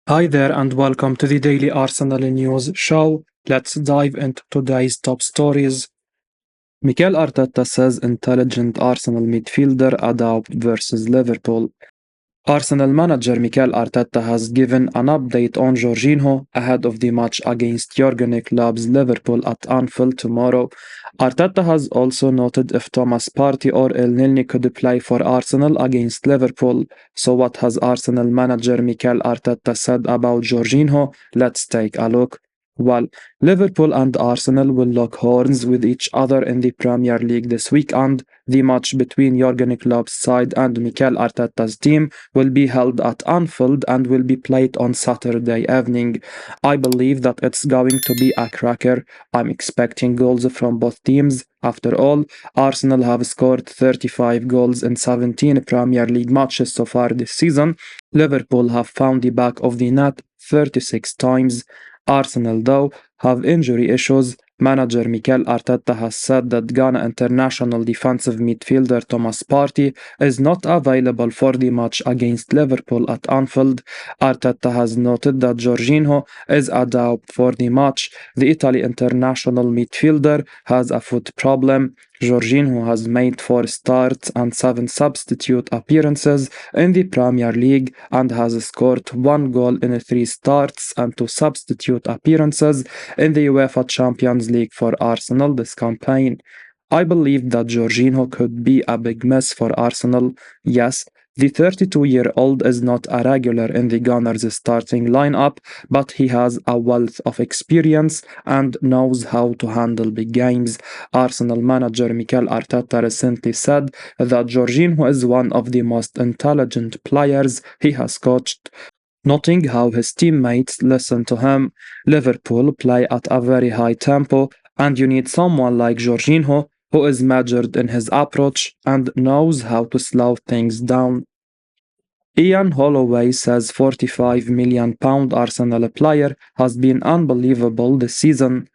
Hi there and welcome to the Daily Arsenal News Show. Let's dive into today's top stories. Mikel Arteta says intelligent Arsenal midfielder adapt versus Liverpool. Arsenal manager Mikel Arteta has given an update on Jorginho ahead of the match against Jurgen Klopp's Liverpool at Anfield tomorrow. Arteta has also noted if Thomas Partey or Elneny could play for Arsenal against Liverpool. So what has Arsenal manager Mikel Arteta said about Jorginho? Let's take a look. Well, Liverpool and Arsenal will lock horns with each other in the Premier League this weekend. The match between Jurgen Klopp's side and Mikel Arteta's team will be held at Anfield and will be played on Saturday evening. I believe that it's going to be a cracker. I'm expecting goals from both teams. After all, Arsenal have scored 35 goals in 17 Premier League matches so far this season. Liverpool have found the back of the net 36 times. Arsenal, though, have injury issues. Manager Mikel Arteta has said that Ghana international defensive midfielder Thomas Partey is not available for the match against Liverpool at Anfield. Arteta has noted that Jorginho is a doubt for the match. The Italy international midfielder has a foot problem. Jorginho has made 4 starts and 7 substitute appearances in the Premier League and has scored 1 goal in 3 starts and 2 substitute appearances in the UEFA Champions League for Arsenal this campaign. I believe that Jorginho could be a big miss for Arsenal. Yes, the 32-year-old is not a regular in the Gunners' starting lineup, but he has a wealth of experience and knows how to handle big games. Arsenal manager Mikel Arteta recently said that Jorginho is one of the most intelligent players he has coached, noting how his teammates listen to him. Liverpool play at a very high tempo, and you need someone like Jorginho who is measured in his approach and knows how to slow things down. Ian Holloway says £45 million Arsenal player has been unbelievable this season.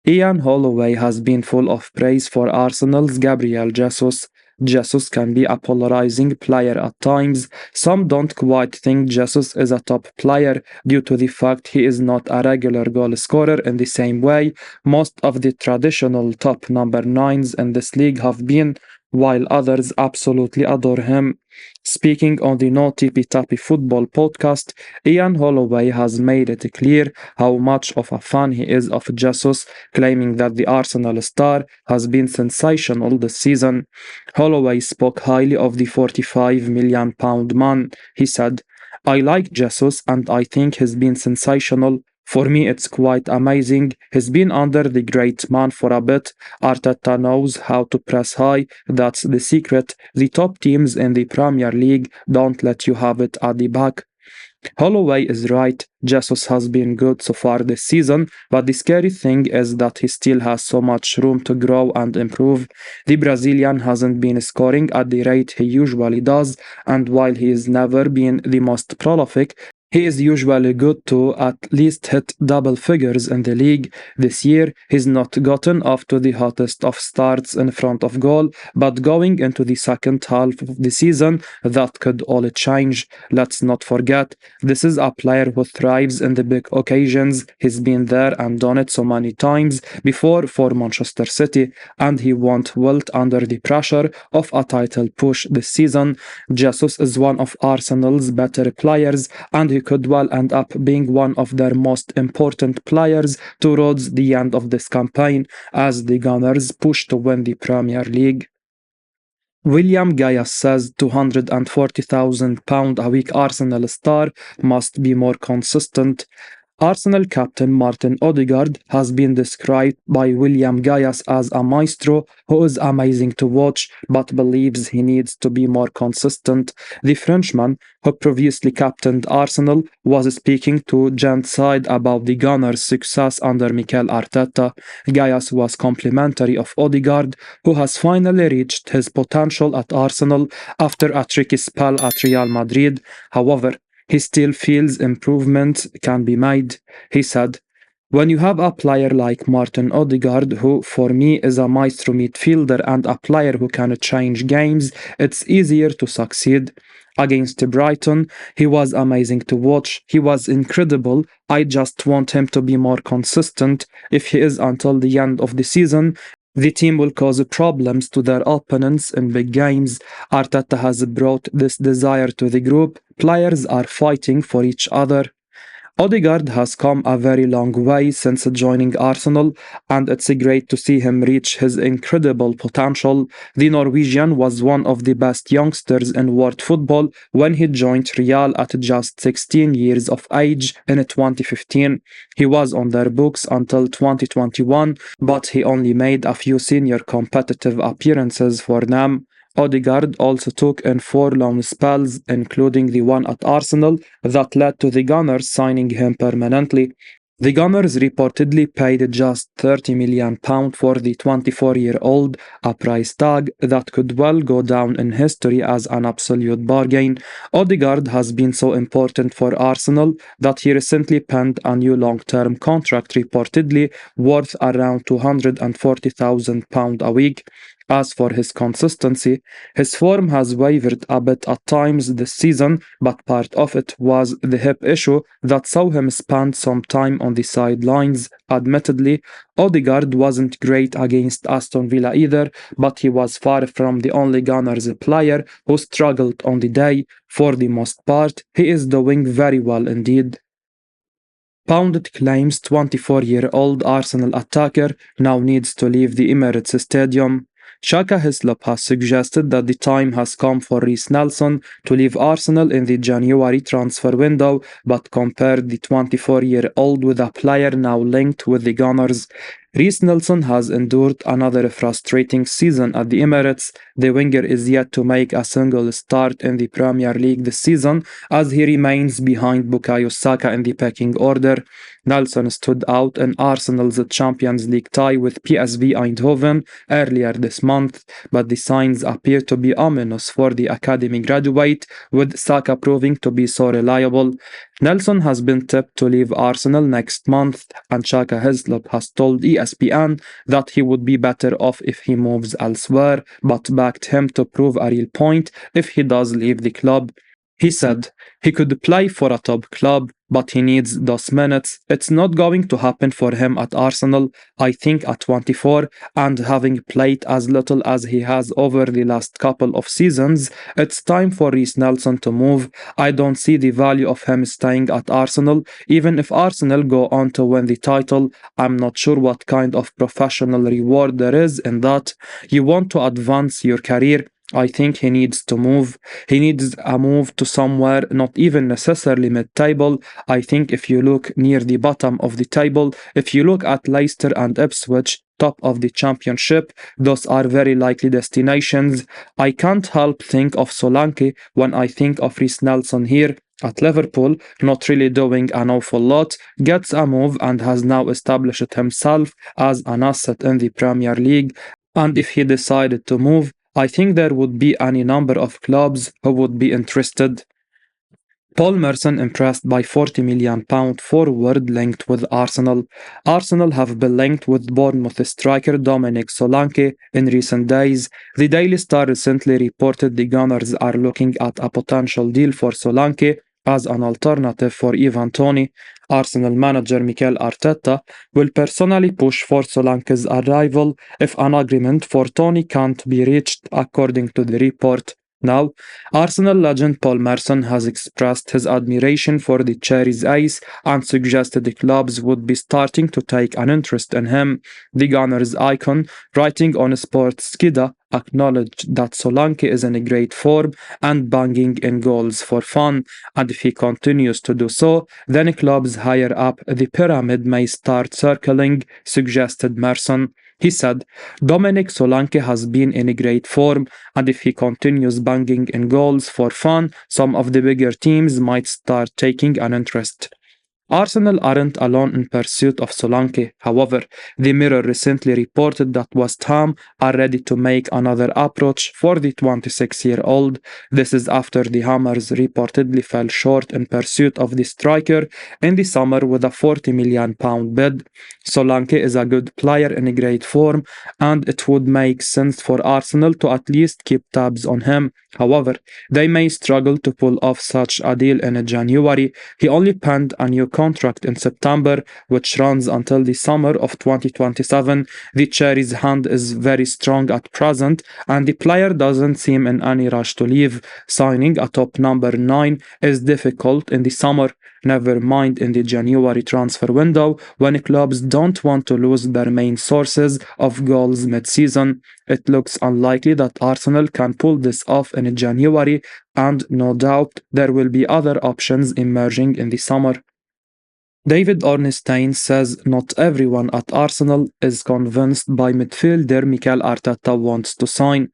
Ian Holloway has been full of praise for Arsenal's Gabriel Jesus. Jesus can be a polarising player at times. Some don't quite think Jesus is a top player due to the fact he is not a regular goal scorer in the same way most of the traditional top number 9s in this league have been, while others absolutely adore him. Speaking on the No Tippy Tappy Football podcast, Ian Holloway has made it clear how much of a fan he is of Jesus, claiming that the Arsenal star has been sensational this season. Holloway spoke highly of the £45 million man. He said, I like Jesus and I think he's been sensational. For me, it's quite amazing. He's been under the great man for a bit. Arteta knows how to press high. That's the secret. The top teams in the Premier League don't let you have it at the back. Holloway is right. Jesus has been good so far this season, but the scary thing is that he still has so much room to grow and improve. The Brazilian hasn't been scoring at the rate he usually does, and while he has never been the most prolific, he is usually good to at least hit double figures in the league. This year, he's not gotten off to the hottest of starts in front of goal, but going into the second half of the season, that could all change. Let's not forget, this is a player who thrives in the big occasions. He's been there and done it so many times before for Manchester City, and he won't wilt under the pressure of a title push this season. Jesus is one of Arsenal's better players, and he could well end up being one of their most important players towards the end of this campaign as the Gunners push to win the Premier League. William Gallas says £240,000 a week Arsenal star must be more consistent. Arsenal captain Martin Odegaard has been described by William Gallas as a maestro who is amazing to watch but believes he needs to be more consistent. The Frenchman, who previously captained Arsenal, was speaking to Gent's side about the Gunners' success under Mikel Arteta. Gallas was complimentary of Odegaard, who has finally reached his potential at Arsenal after a tricky spell at Real Madrid. However, he still feels improvement can be made. He said, when you have a player like Martin Odegaard, who for me is a maestro midfielder and a player who can change games, it's easier to succeed. Against Brighton, he was amazing to watch. He was incredible. I just want him to be more consistent. If he is until the end of the season, the team will cause problems to their opponents in big games. Arteta has brought this desire to the group. Players are fighting for each other. Odegaard has come a very long way since joining Arsenal, and it's great to see him reach his incredible potential. The Norwegian was one of the best youngsters in world football when he joined Real at just 16 years of age in 2015. He was on their books until 2021, but he only made a few senior competitive appearances for them. Odegaard also took in 4 loan spells, including the one at Arsenal, that led to the Gunners signing him permanently. The Gunners reportedly paid just £30 million for the 24-year-old, a price tag that could well go down in history as an absolute bargain. Odegaard has been so important for Arsenal that he recently penned a new long-term contract reportedly worth around £240,000 a week. As for his consistency, his form has wavered a bit at times this season, but part of it was the hip issue that saw him spend some time on the sidelines. Admittedly, Odegaard wasn't great against Aston Villa either, but he was far from the only Gunners player who struggled on the day. For the most part, he is doing very well indeed. Pundit claims 24-year-old Arsenal attacker now needs to leave the Emirates Stadium. Shaka Hislop has suggested that the time has come for Reiss Nelson to leave Arsenal in the January transfer window, but compared the 24-year-old with a player now linked with the Gunners. Reiss Nelson has endured another frustrating season at the Emirates. The winger is yet to make a single start in the Premier League this season, as he remains behind Bukayo Saka in the pecking order. Nelson stood out in Arsenal's Champions League tie with PSV Eindhoven earlier this month, but the signs appear to be ominous for the academy graduate, with Saka proving to be so reliable. Nelson has been tipped to leave Arsenal next month, and Shaka Hislop has told ESPN that he would be better off if he moves elsewhere, but backed him to prove a real point if he does leave the club. He said he could play for a top club, but he needs those minutes. It's not going to happen for him at Arsenal. I think at 24, and having played as little as he has over the last couple of seasons, it's time for Reiss Nelson to move. I don't see the value of him staying at Arsenal. Even if Arsenal go on to win the title, I'm not sure what kind of professional reward there is in that. You want to advance your career. I think he needs to move. He needs a move to somewhere not even necessarily mid-table. I think if you look near the bottom of the table, if you look at Leicester and Ipswich, top of the championship, those are very likely destinations. I can't help think of Solanke when I think of Reiss Nelson here. At Liverpool, not really doing an awful lot, gets a move and has now established himself as an asset in the Premier League. And if he decided to move, I think there would be any number of clubs who would be interested. Paul Merson impressed by £40 million forward linked with Arsenal. Arsenal have been linked with Bournemouth striker Dominic Solanke in recent days. The Daily Star recently reported the Gunners are looking at a potential deal for Solanke as an alternative for Ivan Toney. Arsenal manager Mikel Arteta will personally push for Solanke's arrival if an agreement for Toney can't be reached, according to the report. Now, Arsenal legend Paul Merson has expressed his admiration for the Cherries ace and suggested the clubs would be starting to take an interest in him. The Gunners icon, writing on Sportskida, acknowledged that Solanke is in a great form and banging in goals for fun, and if he continues to do so, then clubs higher up the pyramid may start circling, suggested Merson. He said, Dominic Solanke has been in a great form, and if he continues banging in goals for fun, some of the bigger teams might start taking an interest. Arsenal aren't alone in pursuit of Solanke. However, the Mirror recently reported that West Ham are ready to make another approach for the 26-year-old. This is after the Hammers reportedly fell short in pursuit of the striker in the summer with a £40 million bid. Solanke is a good player in great form, and it would make sense for Arsenal to at least keep tabs on him. However, they may struggle to pull off such a deal in January. He only penned a new contract in September, which runs until the summer of 2027. The Cherries' hand is very strong at present, and the player doesn't seem in any rush to leave. Signing a top number 9 is difficult in the summer, never mind in the January transfer window, when clubs don't want to lose their main sources of goals mid-season. It looks unlikely that Arsenal can pull this off in January, and no doubt there will be other options emerging in the summer. David Ornstein says not everyone at Arsenal is convinced by midfielder Mikel Arteta wants to sign.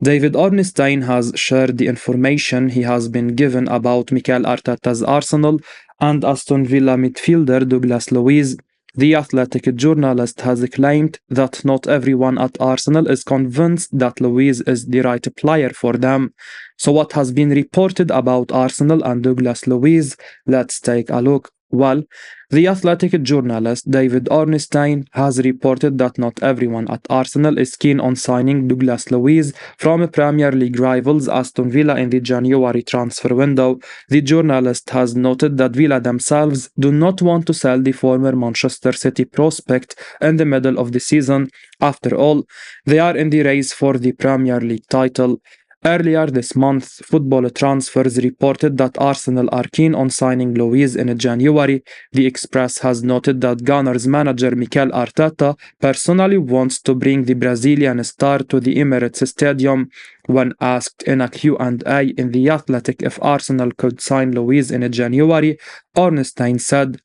David Ornstein has shared the information he has been given about Mikel Arteta's Arsenal and Aston Villa midfielder Douglas Luiz. The Athletic journalist has claimed that not everyone at Arsenal is convinced that Luiz is the right player for them. So what has been reported about Arsenal and Douglas Luiz? Let's take a look. Well, the Athletic journalist David Ornstein has reported that not everyone at Arsenal is keen on signing Douglas Luiz from Premier League rivals Aston Villa in the January transfer window. The journalist has noted that Villa themselves do not want to sell the former Manchester City prospect in the middle of the season. After all, they are in the race for the Premier League title. Earlier this month, Football Transfers reported that Arsenal are keen on signing Luiz in January. The Express has noted that Gunners manager Mikel Arteta personally wants to bring the Brazilian star to the Emirates Stadium. When asked in a Q&A in The Athletic if Arsenal could sign Luiz in January, Ornstein said,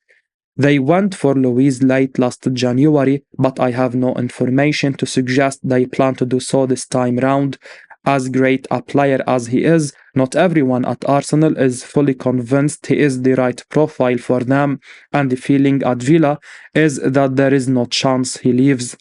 "They went for Luiz late last January, but I have no information to suggest they plan to do so this time round. As great a player as he is, not everyone at Arsenal is fully convinced he is the right profile for them, and the feeling at Villa is that there is no chance he leaves.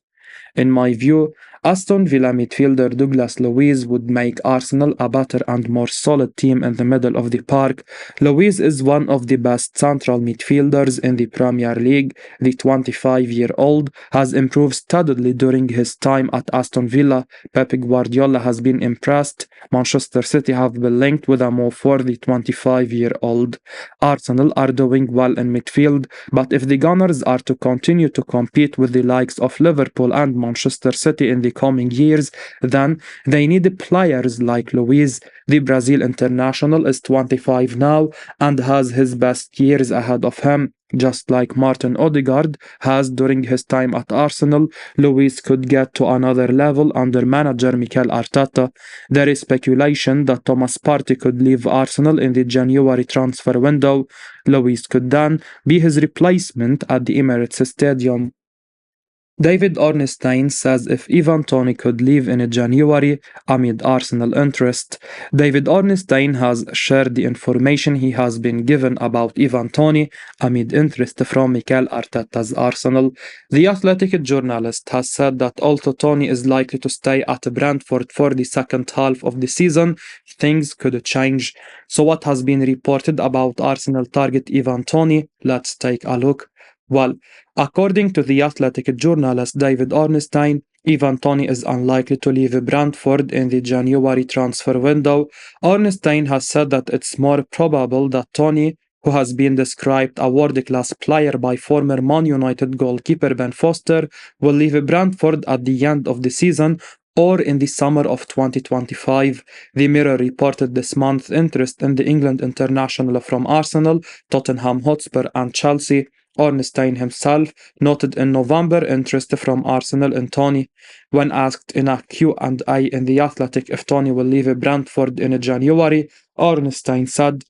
In my view, Aston Villa midfielder Douglas Luiz would make Arsenal a better and more solid team in the middle of the park. Luiz is one of the best central midfielders in the Premier League. The 25-year-old has improved steadily during his time at Aston Villa. Pep Guardiola has been impressed. Manchester City have been linked with a move for the 25-year-old. Arsenal are doing well in midfield, but if the Gunners are to continue to compete with the likes of Liverpool and Manchester City in the coming years, then they need players like Luiz. The Brazil international is 25 now and has his best years ahead of him. Just like Martin Odegaard has during his time at Arsenal, Luiz could get to another level under manager Mikel Arteta. There is speculation that Thomas Partey could leave Arsenal in the January transfer window. Luiz could then be his replacement at the Emirates Stadium. David Ornstein says if Ivan Toney could leave in January amid Arsenal interest. David Ornstein has shared the information he has been given about Ivan Toney amid interest from Mikel Arteta's Arsenal. The Athletic journalist has said that although Toney is likely to stay at Brentford for the second half of the season, things could change. So what has been reported about Arsenal target Ivan Toney? Let's take a look. Well, according to the Athletic journalist David Ornstein, Ivan Toney is unlikely to leave Brentford in the January transfer window. Ornstein has said that it's more probable that Toney, who has been described a world-class player by former Man United goalkeeper Ben Foster, will leave Brentford at the end of the season or in the summer of 2025. The Mirror reported this month interest in the England international from Arsenal, Tottenham Hotspur and Chelsea. Ornstein himself noted in November interest from Arsenal in Toney. When asked in a Q&A in The Athletic if Toney will leave Brentford in January, Ornstein said,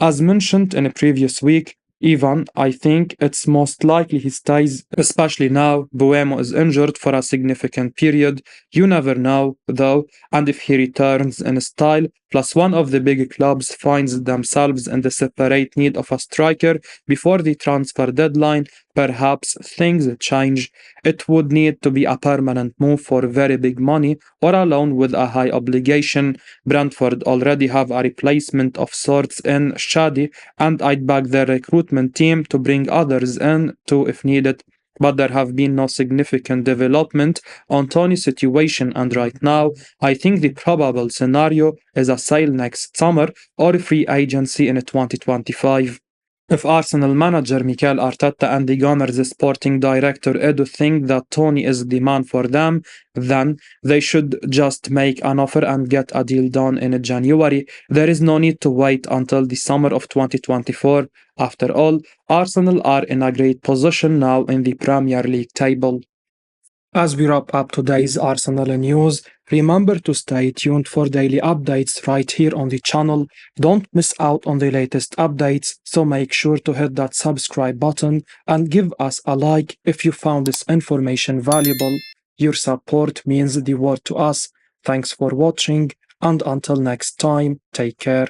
"As mentioned in a previous week, Even, I think it's most likely he stays, especially now Buemo is injured for a significant period. You never know, though, and if he returns in style, plus one of the big clubs finds themselves in the desperate need of a striker before the transfer deadline, perhaps things change. It would need to be a permanent move for very big money or a loan with a high obligation. Brentford already have a replacement of sorts in Shadi, and I'd back their recruitment team to bring others in too if needed. But there have been no significant development on Tony's situation, and right now, I think the probable scenario is a sale next summer or free agency in 2025. If Arsenal manager Mikel Arteta and the Gunners sporting director Edu think that Tony is the man for them, then they should just make an offer and get a deal done in January. There is no need to wait until the summer of 2024. After all, Arsenal are in a great position now in the Premier League table. As we wrap up today's Arsenal news, remember to stay tuned for daily updates right here on the channel. Don't miss out on the latest updates, so make sure to hit that subscribe button and give us a like if you found this information valuable. Your support means the world to us. Thanks for watching, and until next time, take care.